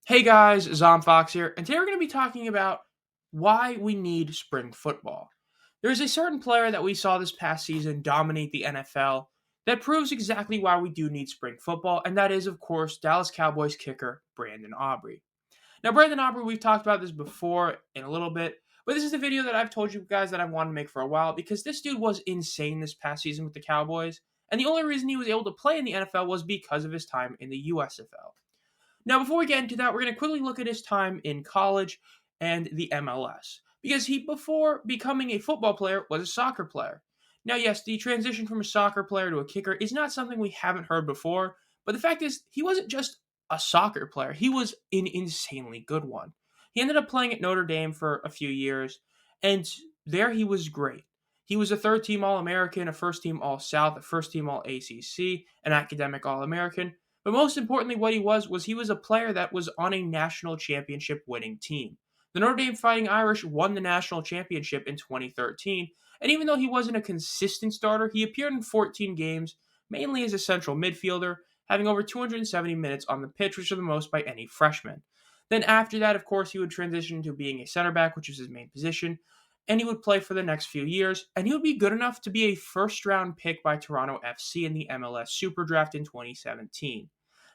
Hey guys, Zom Fox here, and today we're going to be talking about why we need spring football. There's a certain player that we saw this past season dominate the NFL that proves exactly why we do need spring football, and that is, of course, Dallas Cowboys kicker Brandon Aubrey. Now, Brandon Aubrey, we've talked about this before in a little bit, but this is a video that I've told you guys that I've wanted to make for a while because this dude was insane this past season with the Cowboys, and the only reason he was able to play in the NFL was because of his time in the USFL. Now, before we get into that, we're going to quickly look at his time in college and the MLS. Because he, before becoming a football player, was a soccer player. Now, yes, the transition from a soccer player to a kicker is not something we haven't heard before, but the fact is, he wasn't just a soccer player, he was an insanely good one. He ended up playing at Notre Dame for a few years, and there he was great. He was a third team All American, a first team All South, a first team All ACC, an academic All American. But most importantly, what he was a player that was on a national championship winning team. The Notre Dame Fighting Irish won the national championship in 2013, and even though he wasn't a consistent starter, he appeared in 14 games, mainly as a central midfielder, having over 270 minutes on the pitch, which are the most by any freshman. Then after that, of course, he would transition to being a center back, which was his main position, and he would play for the next few years, and he would be good enough to be a first-round pick by Toronto FC in the MLS Super Draft in 2017.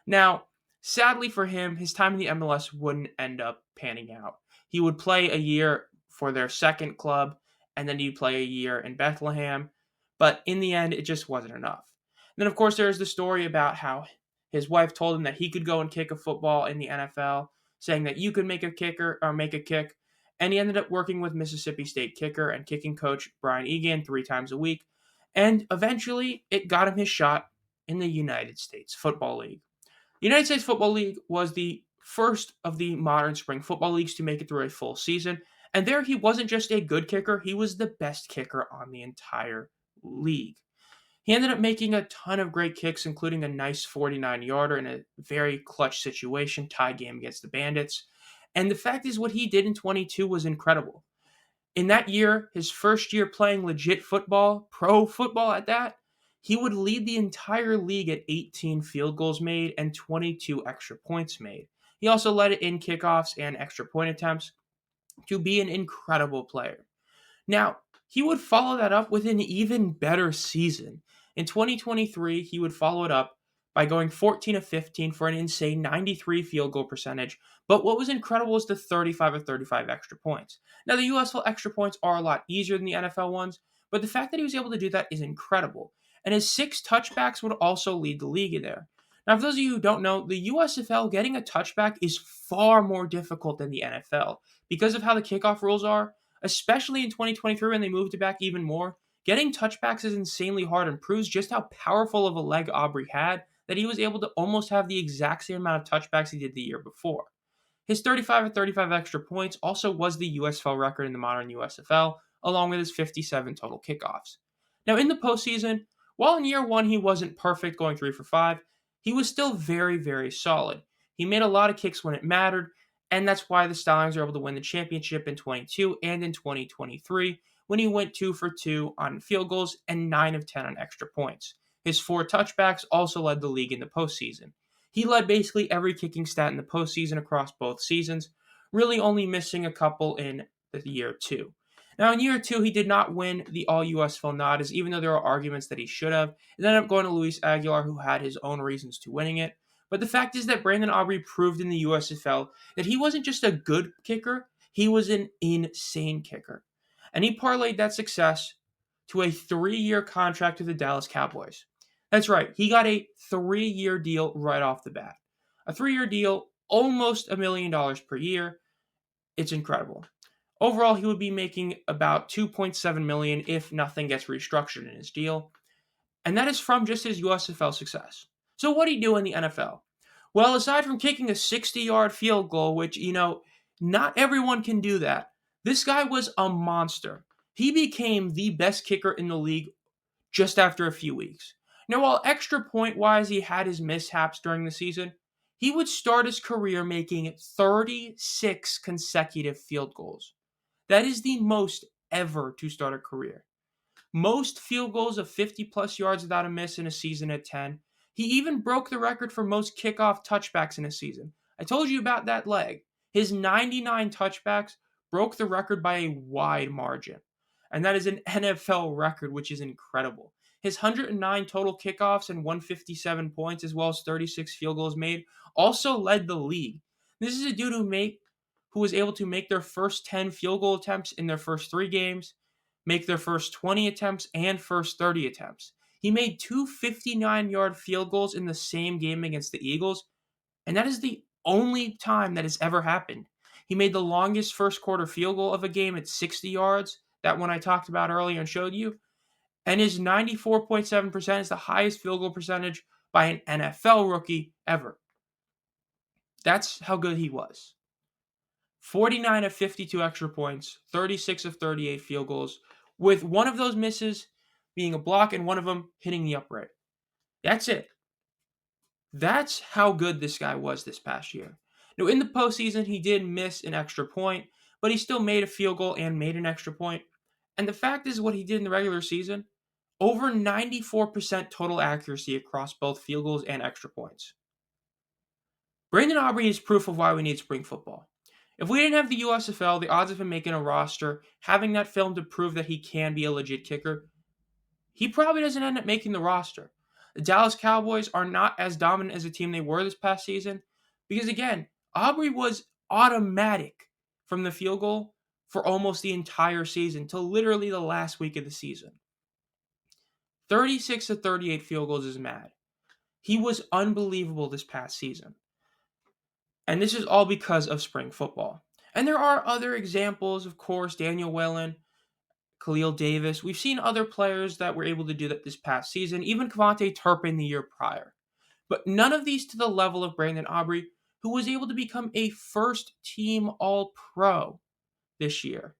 Now, sadly for him, his time in the MLS wouldn't end up panning out. He would play a year for their second club, and then he'd play a year in Bethlehem, but in the end, it just wasn't enough. And then, of course, there's the story about how his wife told him that he could go and kick a football in the NFL, saying that you could make a kicker or make a kick, and he ended up working with Mississippi State kicker and kicking coach Brian Egan 3 times a week, and eventually it got him his shot in the United States Football League. The United States Football League was the first of the modern spring football leagues to make it through a full season, and there he wasn't just a good kicker, he was the best kicker on the entire league. He ended up making a ton of great kicks, including a nice 49-yarder in a very clutch situation, tie game against the Bandits. And the fact is, what he did in 22 was incredible. In that year, his first year playing legit football, pro football at that, he would lead the entire league at 18 field goals made and 22 extra points made. He also led it in kickoffs and extra point attempts to be an incredible player. Now, he would follow that up with an even better season. In 2023, he would follow it up by going 14 of 15 for an insane 93 field goal percentage. But what was incredible was the 35 of 35 extra points. Now, the USFL extra points are a lot easier than the NFL ones, but the fact that he was able to do that is incredible. And his 6 touchbacks would also lead the league in there. Now, for those of you who don't know, the USFL getting a touchback is far more difficult than the NFL because of how the kickoff rules are, especially in 2023 when they moved it back even more. Getting touchbacks is insanely hard and proves just how powerful of a leg Aubrey had that he was able to almost have the exact same amount of touchbacks he did the year before. His 35 of 35 extra points also was the USFL record in the modern USFL, along with his 57 total kickoffs. Now, in the postseason, while in year 1 he wasn't perfect going 3 for 5, he was still very, very solid. He made a lot of kicks when it mattered, and that's why the Stallions were able to win the championship in 22 and in 2023 when he went 2 for 2 on field goals and 9 of 10 on extra points. His 4 touchbacks also led the league in the postseason. He led basically every kicking stat in the postseason across both seasons, really only missing a couple in the year 2. Now, in year 2, he did not win the All-USFL nod, as even though there are arguments that he should have, it ended up going to Luis Aguilar, who had his own reasons to winning it. But the fact is that Brandon Aubrey proved in the USFL that he wasn't just a good kicker, he was an insane kicker. And he parlayed that success to a 3-year contract with the Dallas Cowboys. That's right, he got a 3-year deal right off the bat. A 3-year deal, almost $1 million per year. It's incredible. Overall, he would be making about $2.7 million if nothing gets restructured in his deal. And that is from just his USFL success. So what did he do in the NFL? Well, aside from kicking a 60-yard field goal, which, not everyone can do that, this guy was a monster. He became the best kicker in the league just after a few weeks. Now, while extra point-wise he had his mishaps during the season, he would start his career making 36 consecutive field goals. That is the most ever to start a career. Most field goals of 50-plus yards without a miss in a season at 10. He even broke the record for most kickoff touchbacks in a season. I told you about that leg. His 99 touchbacks broke the record by a wide margin. And that is an NFL record, which is incredible. His 109 total kickoffs and 157 points, as well as 36 field goals made, also led the league. This is a dude who was able to make their first 10 field goal attempts in their first 3 games, make their first 20 attempts, and first 30 attempts. He made two 59-yard field goals in the same game against the Eagles, and that is the only time that has ever happened. He made the longest first quarter field goal of a game at 60 yards, that one I talked about earlier and showed you, and his 94.7% is the highest field goal percentage by an NFL rookie ever. That's how good he was. 49 of 52 extra points, 36 of 38 field goals, with one of those misses being a block and one of them hitting the upright. That's it. That's how good this guy was this past year. Now, in the postseason, he did miss an extra point, but he still made a field goal and made an extra point. And the fact is, what he did in the regular season, over 94% total accuracy across both field goals and extra points. Brandon Aubrey is proof of why we need spring football. If we didn't have the USFL, the odds of him making a roster, having that film to prove that he can be a legit kicker, he probably doesn't end up making the roster. The Dallas Cowboys are not as dominant as a team they were this past season because, again, Aubrey was automatic from the field goal for almost the entire season till literally the last week of the season. 36 to 38 field goals is mad. He was unbelievable this past season. And this is all because of spring football. And there are other examples, of course, Daniel Whelan, Khalil Davis. We've seen other players that were able to do that this past season, even Kevontae Turpin the year prior. But none of these to the level of Brandon Aubrey, who was able to become a first-team All-Pro this year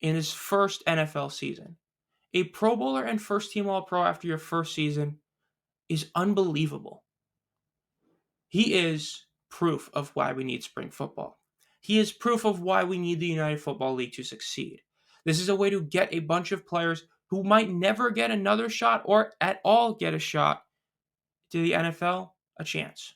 in his first NFL season. A Pro Bowler and first-team All-Pro after your first season is unbelievable. He is proof of why we need spring football. He is proof of why we need the United Football League to succeed. This is a way to get a bunch of players who might never get another shot or at all get a shot to the NFL a chance.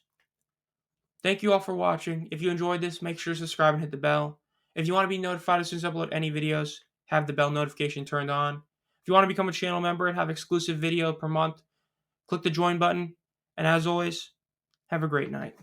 Thank you all for watching. If you enjoyed this, make sure to subscribe and hit the bell. If you want to be notified as soon as I upload any videos, have the bell notification turned on. If you want to become a channel member and have exclusive video per month, click the join button. And as always, have a great night.